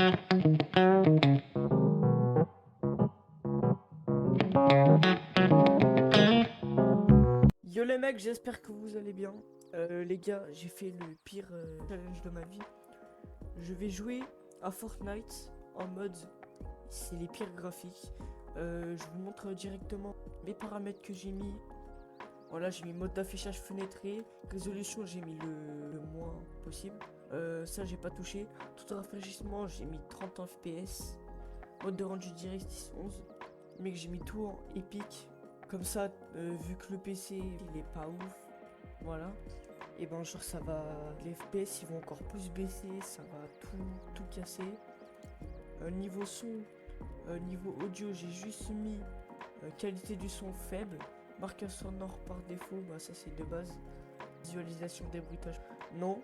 Yo les mecs, j'espère que vous allez bien. Les gars, j'ai fait le pire challenge de ma vie. Je vais jouer à Fortnite en mode c'est les pires graphiques. Je vous montre directement mes paramètres que j'ai mis. Voilà, j'ai mis mode d'affichage fenêtré, résolution j'ai mis le moins possible. Ça j'ai pas touché. Tout rafraîchissement j'ai mis 30 fps. Mode de rendu direct 10-11. Mec, j'ai mis tout en épique. Comme ça, vu que le PC il est pas ouf, voilà. Et ben genre ça va, les FPS ils vont encore plus baisser, ça va tout casser. Niveau son, niveau audio, j'ai juste mis qualité du son faible. Marqueur sonore par défaut, bah ça c'est de base. Visualisation des bruitages, non.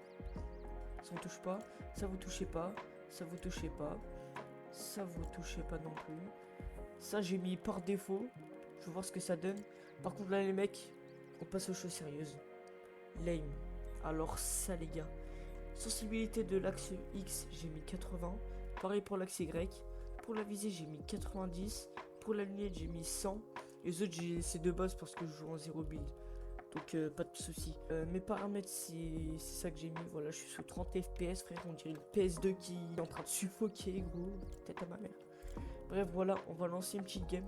Ça vous touche pas, ça vous touchez pas, ça vous touchez pas, ça vous touchez pas non plus. Ça j'ai mis par défaut. Je vais voir ce que ça donne. Par contre là les mecs, on passe aux choses sérieuses. L'aim. Alors ça les gars. Sensibilité de l'axe X, j'ai mis 80. Pareil pour l'axe Y. Pour la visée, j'ai mis 90. Pour la lunette, j'ai mis 100. Les autres, j'ai laissé de base parce que je joue en 0 build. Donc pas de soucis. Mes paramètres, c'est ça que j'ai mis. Voilà, je suis sous 30 FPS, frère. On dirait une PS2 qui est en train de suffoquer, gros. Tête à ma mère. Bref, voilà, on va lancer une petite game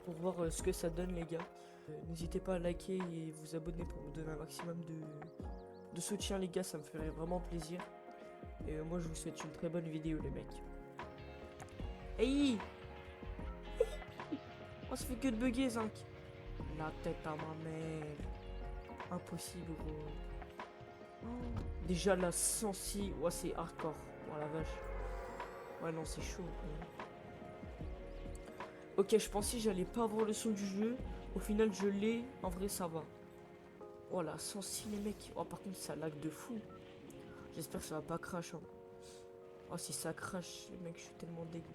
pour voir ce que ça donne, les gars. N'hésitez pas à liker et vous abonner pour me donner un maximum de soutien, les gars, ça me ferait vraiment plaisir. Et moi je vous souhaite une très bonne vidéo, les mecs. Hey, oh, ça fait que de bugger, Zinc. La tête à ma mère. Impossible, gros. Oh. Déjà la sensi, ouais, c'est hardcore. Oh la vache. Ouais, non, c'est chaud. Ok, je pensais que j'allais pas avoir le son du jeu. Au final, je l'ai. En vrai, ça va. Voilà, sensi, les mecs. Oh, par contre, ça lag de fou. J'espère que ça va pas crash. Hein. Oh, si ça crash, les mecs, je suis tellement dégueu.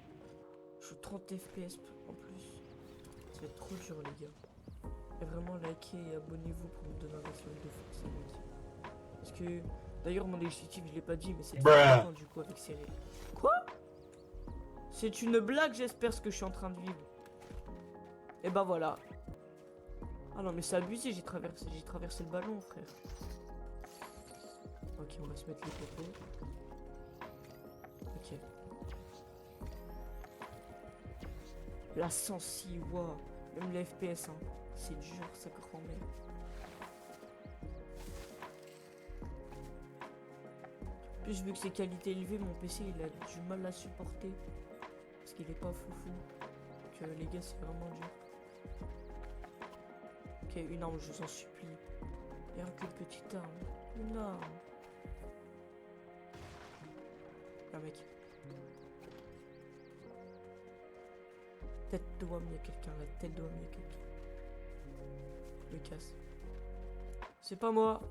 Je suis 30 FPS en plus. Ça va être trop dur, les gars. Et vraiment, likez et abonnez-vous pour me donner un maximum de force, les mecs. Parce que, d'ailleurs, mon objectif, je l'ai pas dit, mais c'est de faire du coup avec Cyril. Quoi? C'est une blague, j'espère, ce que je suis en train de vivre. Et bah voilà. Ah non, mais c'est abusé, j'ai traversé le ballon, frère. Ok, on va se mettre les poteaux. Ok. La sensi, wow. Même les FPS, hein. C'est dur, ça grand-mère. En plus, vu que c'est qualité élevée, mon PC il a du mal à supporter. Parce qu'il est pas foufou. Donc les gars, c'est vraiment dur. Ok, une arme, je vous en supplie. Rien qu'une petite arme. Une arme. Ah, mec. Tête de homme, il y a quelqu'un. La tête de homme, il y a quelqu'un. Me casse. C'est pas moi.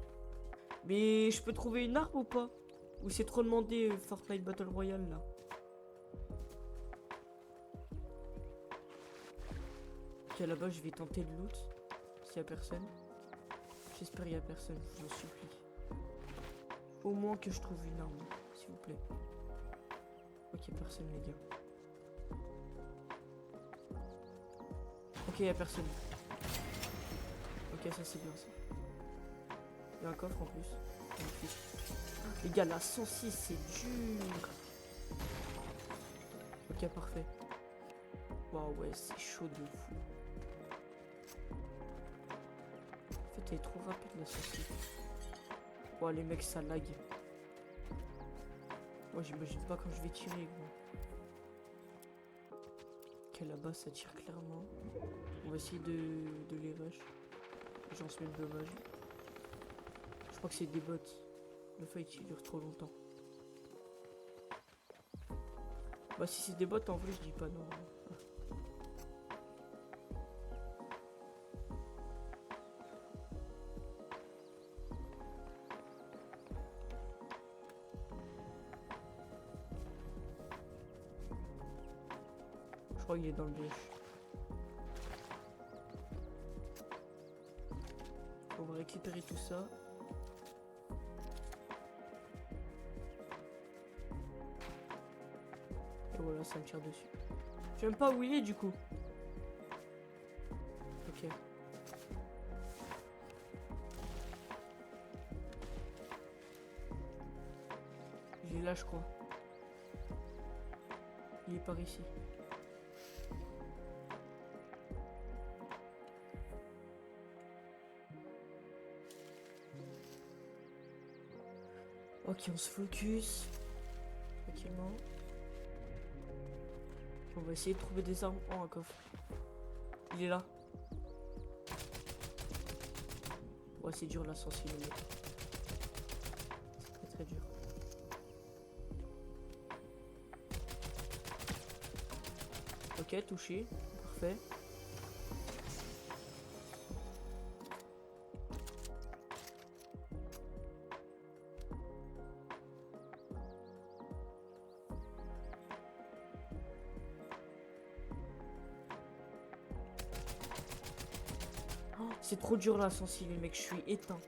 Mais je peux trouver une arme ou pas? Ou c'est trop demandé Fortnite Battle Royale là? Ok, là-bas, je vais tenter de loot. S'il y a personne. J'espère qu'il y a personne, je vous supplie. Au moins que je trouve une arme, s'il vous plaît. Ok, personne, les gars. Ok, il y a personne. Ok, ça c'est bien ça. Il y a un coffre en plus. Magnifique. Les gars, la 106, c'est dur. Ok, parfait. Waouh, ouais, c'est chaud de fou. En fait, elle est trop rapide la 106. Wow, les mecs, ça lag. Moi, j'imagine pas quand je vais tirer, gros. Ok, là-bas, ça tire clairement. On va essayer de les rush. J'en suis même dommage. Je crois que c'est des bots. Le fight il dure trop longtemps. Bah si c'est des bots en vrai je dis pas non. Je crois qu'il est dans le bush. On va récupérer tout ça. voilà, ça me tire dessus. Je sais même pas où il est du coup. Ok. Il est là, je crois. Il est par ici. Ok, on se focus. Tranquillement. On va essayer de trouver des armes. Oh, un coffre. Il est là. Ouais, c'est dur la sensibilité. C'est très dur. Ok, touché. Parfait. Oh, c'est trop dur la sensibilité, mec. Je suis éteint.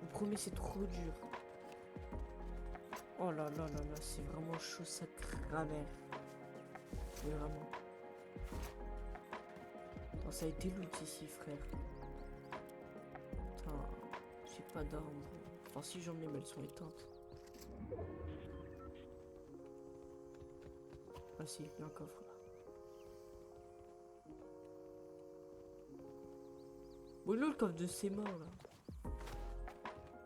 Le premier, c'est trop dur. Oh là là là là, c'est vraiment chaud, ça cramère. Mais vraiment. Attends, ça a été loot ici, frère. Putain, j'ai pas d'armes. Enfin, si j'en ai, mais elles sont éteintes. Ah si, il y a un coffre là. Bon, là, le coffre de ces morts là.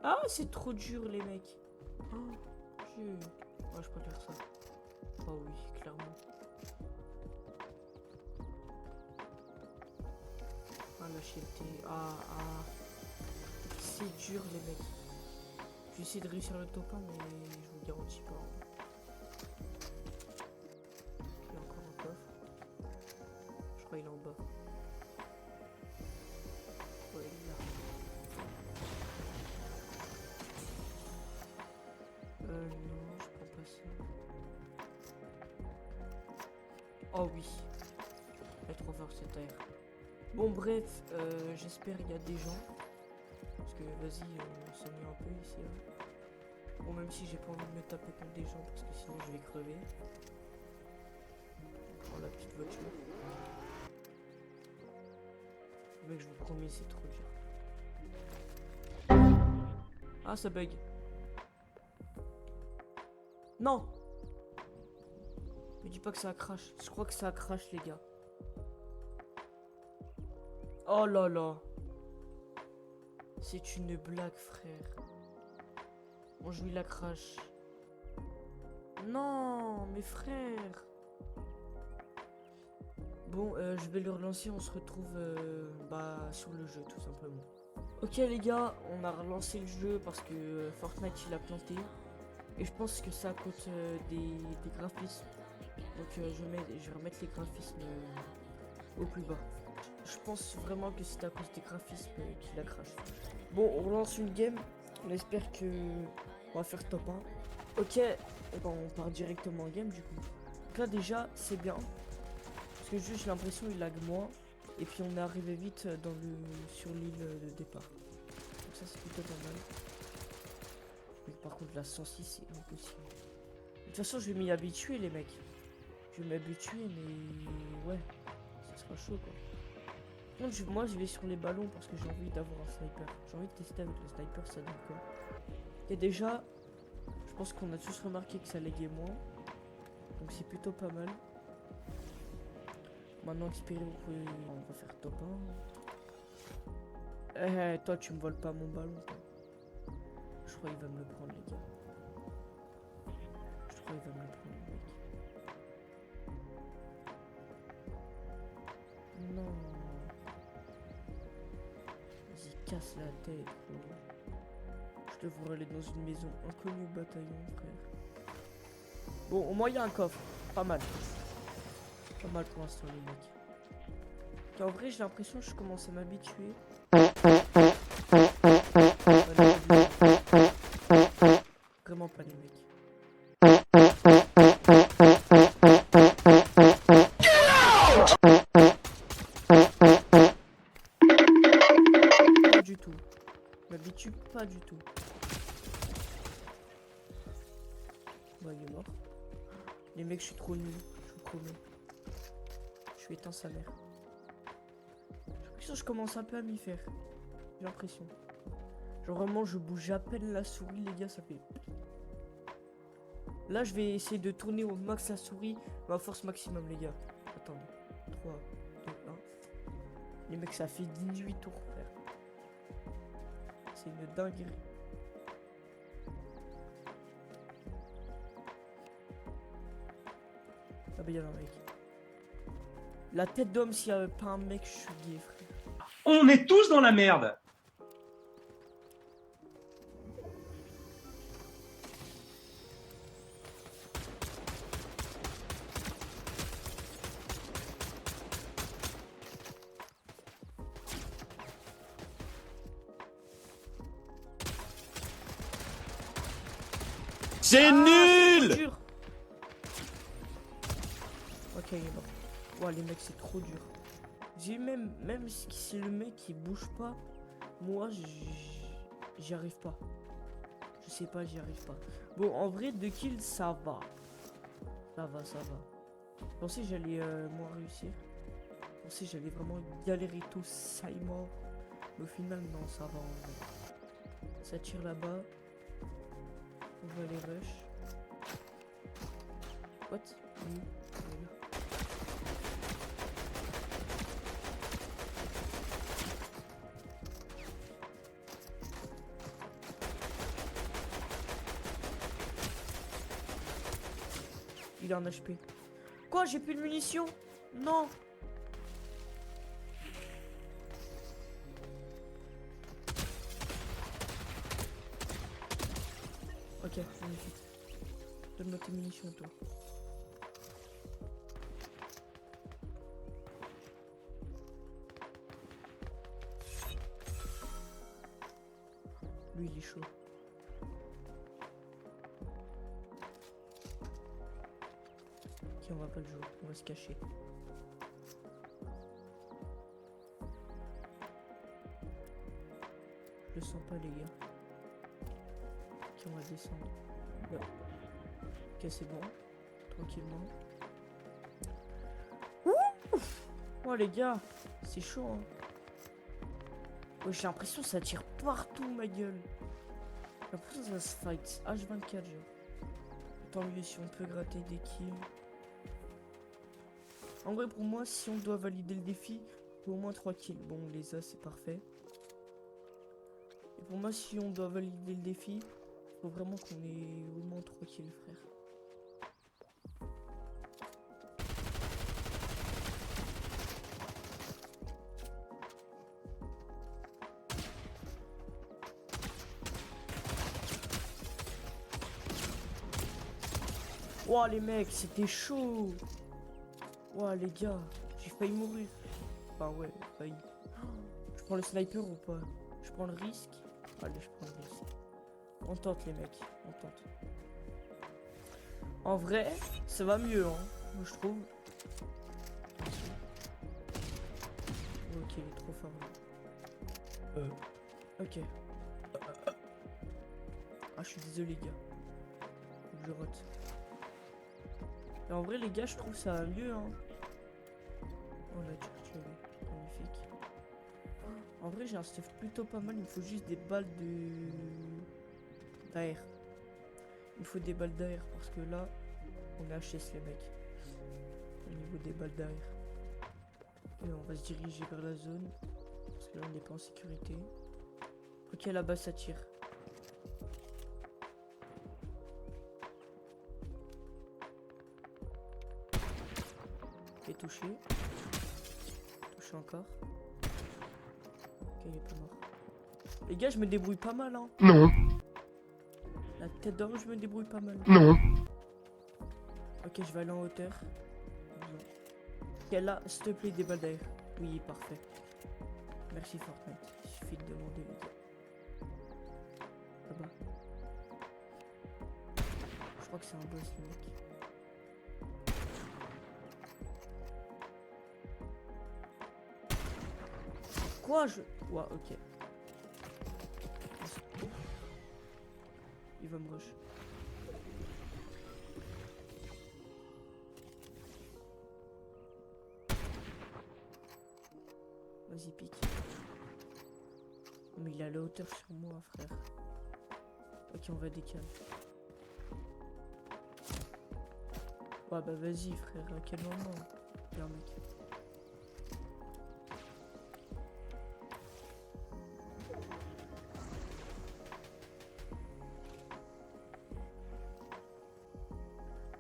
Ah, c'est trop dur, les mecs. Oh, Dieu. Ouais, je préfère ça. Oh oui, clairement. Ah, la chienneté. Ah. C'est dur, les mecs. Je vais essayer de réussir le top 1, mais je vous garantis pas. Il y a encore un coffre. Je crois qu'il est en bas. Ouais, il est là. Non, je prends pas ça. Oh oui. Être over cet air. Bon, bref, j'espère qu'il y a des gens. Parce que vas-y, on s'ennuie un peu ici. Hein. Bon, même si j'ai pas envie de me taper contre des gens parce que sinon je vais crever. Je prends la petite voiture. Mec, je vous promets, c'est trop dur. Ah, ça bug. Non! Me dis pas que ça crash. Je crois que ça crash, les gars. Oh là là. C'est une blague, frère. Bon, je lui la crash. Non, mes frères. Bon, je vais le relancer. On se retrouve sur le jeu, tout simplement. Ok, les gars, on a relancé le jeu parce que Fortnite il a planté. Et je pense que ça coûte des graphismes. Donc je vais remettre les graphismes au plus bas. Je pense vraiment que c'est à cause des graphismes qu'il a crash. Bon, on relance une game. On espère que on va faire top 1. Ok, et ben on part directement en game du coup. Donc là déjà c'est bien. Parce que juste j'ai l'impression il lag moins. Et puis on est arrivé vite sur l'île de départ. Donc ça c'est plutôt pas mal. Mais par contre la 106 c'est impossible. De toute façon je vais m'y habituer les mecs. Je vais m'habituer mais ouais. Ça sera chaud quoi. Par contre, moi je vais sur les ballons parce que j'ai envie d'avoir un sniper. J'ai envie de tester avec le sniper, ça donne quoi. Et déjà, je pense qu'on a tous remarqué que ça laguait moins. Donc c'est plutôt pas mal. Maintenant, expérer, on va faire top 1. Toi, tu me voles pas mon ballon. Toi. Je crois qu'il va me le prendre, les gars. Je crois qu'il va me le prendre, le mec. Non. Casse la tête, gros. Je devrais aller dans une maison inconnue au bataillon, frère. Bon, au moins il y a un coffre. Pas mal. Pas mal pour l'instant, les mecs. En vrai, j'ai l'impression que je commence à m'habituer. Vraiment pas, les mecs. Pas du tout. M'habitue pas du tout. Bon, il est mort. Les mecs, je suis trop nul. Je vous promets. Je suis éteint sa mère. J'ai l'impression que je commence un peu à m'y faire. J'ai l'impression. Genre vraiment, je bouge à peine la souris, les gars, ça fait... Là, je vais essayer de tourner au max la souris. Ma force maximum, les gars. Attendez. 3, 2, 1. Les mecs, ça fait 18 tours, frère. C'est une dinguerie. Ah bah, y'en a un mec. La tête d'homme, s'il n'y avait pas un mec, je suis gay, frère. On est tous dans la merde. C'est nul! C'est dur. Ok, il est mort. Ouah, les mecs, c'est trop dur. J'ai même si le mec il bouge pas, moi j'y arrive pas. Je sais pas, j'y arrive pas. Bon, en vrai, 2 kills, ça va. Ça va, ça va. Je pensais que j'allais moins réussir. Je pensais que j'allais vraiment galérer tout ça et mort. Mais au final, non, ça va. En vrai. Ça tire là-bas. On va aller rush. What? Oui. Oui. Il est en HP. Quoi? J'ai plus de munitions? Non! Ok, magnifique. Donne-moi tes munitions, toi. Lui, il est chaud. Ok, on va pas le jouer, on va se cacher. Je le sens pas, les gars. Ok, on va descendre. Là. Ok, c'est bon. Tranquillement. Ouf! Oh, les gars, c'est chaud, hein. Ouais, j'ai l'impression que ça tire partout, ma gueule. J'ai l'impression que ça se fight. H24, genre. Tant mieux si on peut gratter des kills. En vrai, pour moi, si on doit valider le défi, faut au moins 3 kills. Bon, les as, c'est parfait. Et pour moi, si on doit valider le défi, faut vraiment qu'on ait au moins 3 kills, frère. Ouah, les mecs, c'était chaud. Ouah, les gars, j'ai failli mourir. Enfin, ouais, failli. Je prends le sniper ou pas? Je prends le risque? Allez, je prends le risque. On tente, les mecs, on tente. En vrai, ça va mieux, hein, moi je trouve. Ok, il est trop fort. Ok. Ah, je suis désolé, les gars. Faut que je rote. Et en vrai, les gars, je trouve ça va mieux, hein. Oh, la Churchill, magnifique. En vrai, j'ai un stuff plutôt pas mal. Il me faut juste des balles d'air. Il me faut des balles d'air parce que là, on est HS, les mecs. Au niveau des balles d'air. Et on va se diriger vers la zone. Parce que là, on n'est pas en sécurité. Ok, là-bas, ça tire. Ok, touché. Touché encore. Ok, il est pas mort. Les gars, je me débrouille pas mal, hein. Non, La tête d'homme, je me débrouille pas mal. non. Ok, je vais aller en hauteur. Ok, là, s'il te plaît, des balles d'air. Oui, parfait. Merci Fortnite. Il suffit de demander, les gars. Là-bas. Je crois que c'est un boss, le mec. Quoi, je... Ouais, ok. Il va me rush. Vas-y, pique. Mais il a la hauteur sur moi, frère. Ok, on va décaler. Ouais, bah vas-y, frère. À quel moment? Bien, mec.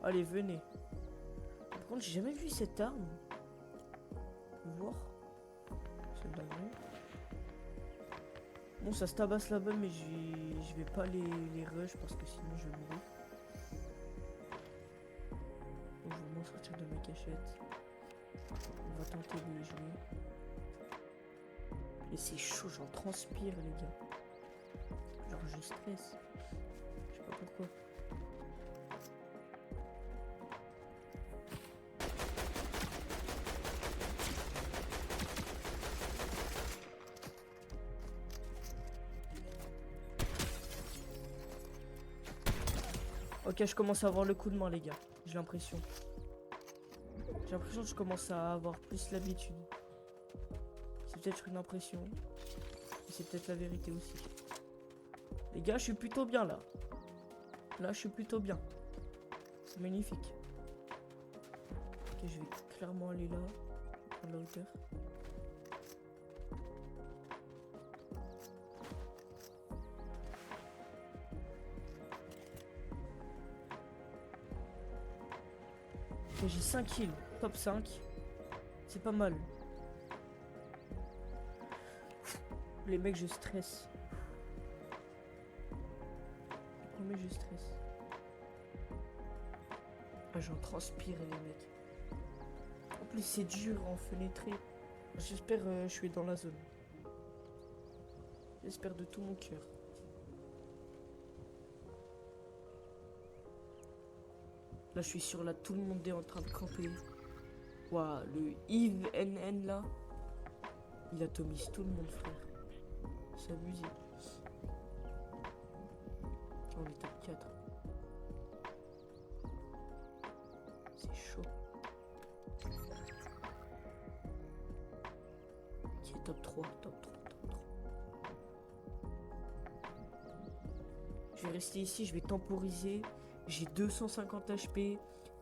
Allez, venez. Par contre, j'ai jamais vu cette arme. Voir. C'est dingue. Bon, ça se tabasse là-bas, mais je vais pas les rush parce que sinon je vais mourir. Bon, je vais vraiment sortir de ma cachette. On va tenter de les jouer. Et c'est chaud, j'en transpire, les gars. Genre, je stresse. Je sais pas pourquoi. Ok, je commence à avoir le coup de main, les gars. J'ai l'impression. J'ai l'impression que je commence à avoir plus l'habitude. C'est peut-être une impression. Mais c'est peut-être la vérité aussi. Les gars, je suis plutôt bien là. Là, je suis plutôt bien. C'est magnifique. Ok, je vais clairement aller là. Prendre la hauteur. Ok, j'ai 5 kills. Top 5. C'est pas mal. Les mecs, je stresse. Les mecs, je stresse. Ah, j'en transpire, les mecs. En plus, c'est dur en fenêtré. J'espère je suis dans la zone. J'espère de tout mon cœur. Là, je suis sûr, là, tout le monde est en train de camper. Waouh, le Yves NN, là. Il atomise tout le monde, frère. C'est abusé. On est top 4. C'est chaud. Ok, top 3, top 3, top 3. Je vais rester ici, je vais temporiser. J'ai 250 HP.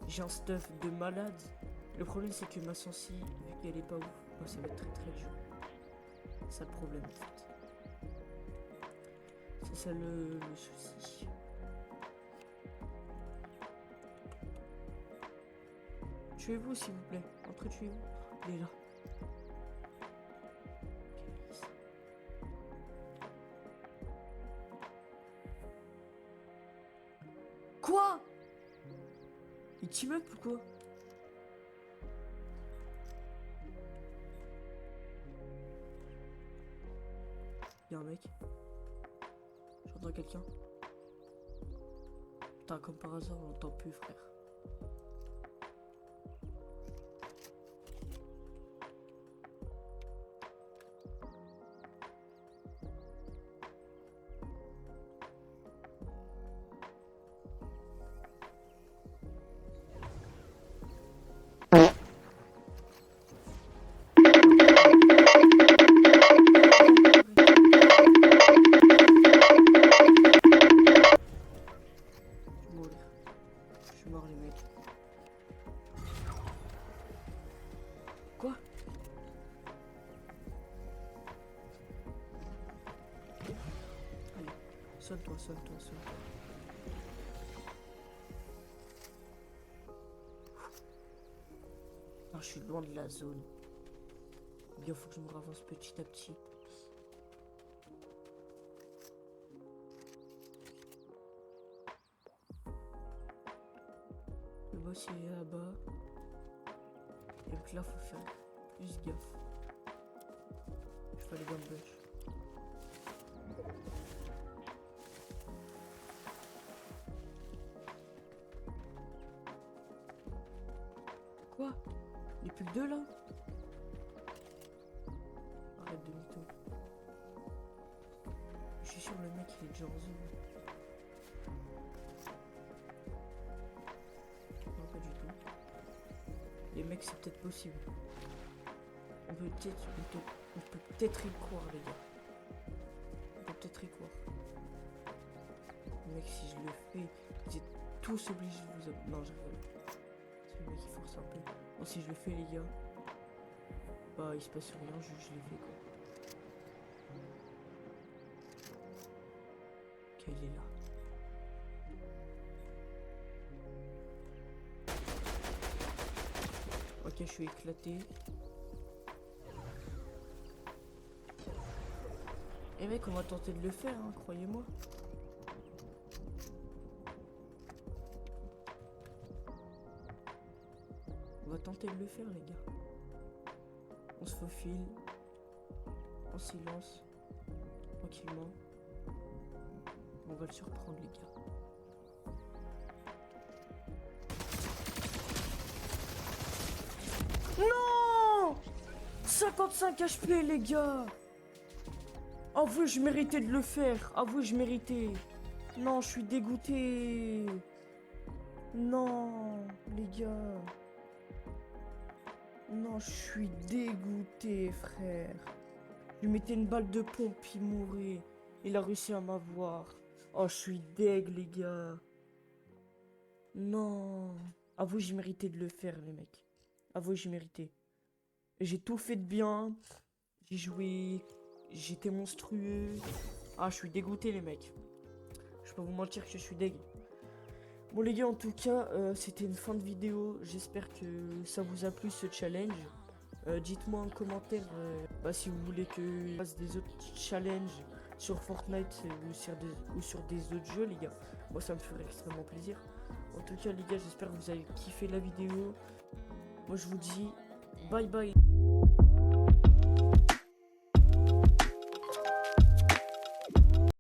J'ai un stuff de malade. Le problème, c'est que ma sensi, vu qu'elle est pas ouf, bah, ça va être très très dur. C'est ça le problème, en fait. C'est ça le souci. Tuez-vous, s'il vous plaît. Entretuez-vous. Il est là. Quoi? Il team up ou quoi? Y'a un mec. J'entends quelqu'un. Putain, comme par hasard, on l'entend plus, frère. Je suis mort, les mecs. Quoi? Allez, sonne-toi, sonne-toi, sonne-toi. Non, je suis loin de la zone. Bien, faut que je me ravance petit à petit. Le boss il est là-bas. Et donc là, faut faire plus gaffe. Je fais les bonnes bunch. Quoi? Il n'y a plus que 2 là? Arrête de mytho. Je suis sûr le mec il est déjà en zone. Non, pas du tout. Les mecs, c'est peut-être possible. On peut peut-être y croire, les gars. On peut peut-être y croire. Mec, si je le fais, vous êtes tous obligés de vous... Non, je rigole. C'est le mec qui force un peu. Bon, si je le fais, les gars, bah, il se passe rien, je l'ai fait, quoi. Ok, il est là. Ok, je suis éclaté. Et mec, on va tenter de le faire, hein, croyez-moi. On va tenter de le faire, les gars. On se faufile. En silence. Tranquillement. On va le surprendre, les gars. Non! 55 HP, les gars! Avouez, je méritais de le faire. Avouez, je méritais. Non, je suis dégoûté. Non, les gars. Non, je suis dégoûté, frère. Je lui mettais une balle de pompe, il mourait. Il a réussi à m'avoir. Oh, je suis deg, les gars. Non. Avouez, j'ai mérité de le faire, les mecs. Avouez, j'ai mérité. J'ai tout fait de bien. J'ai joué. J'étais monstrueux. Ah, je suis dégoûté, les mecs. Je peux pas vous mentir que je suis deg. Bon, les gars, en tout cas, c'était une fin de vidéo. J'espère que ça vous a plu, ce challenge. Dites-moi en commentaire si vous voulez que je fasse des autres challenges sur Fortnite ou sur des autres jeux, les gars. Moi, ça me ferait extrêmement plaisir. En tout cas, les gars, j'espère que vous avez kiffé la vidéo. Moi, je vous dis bye bye.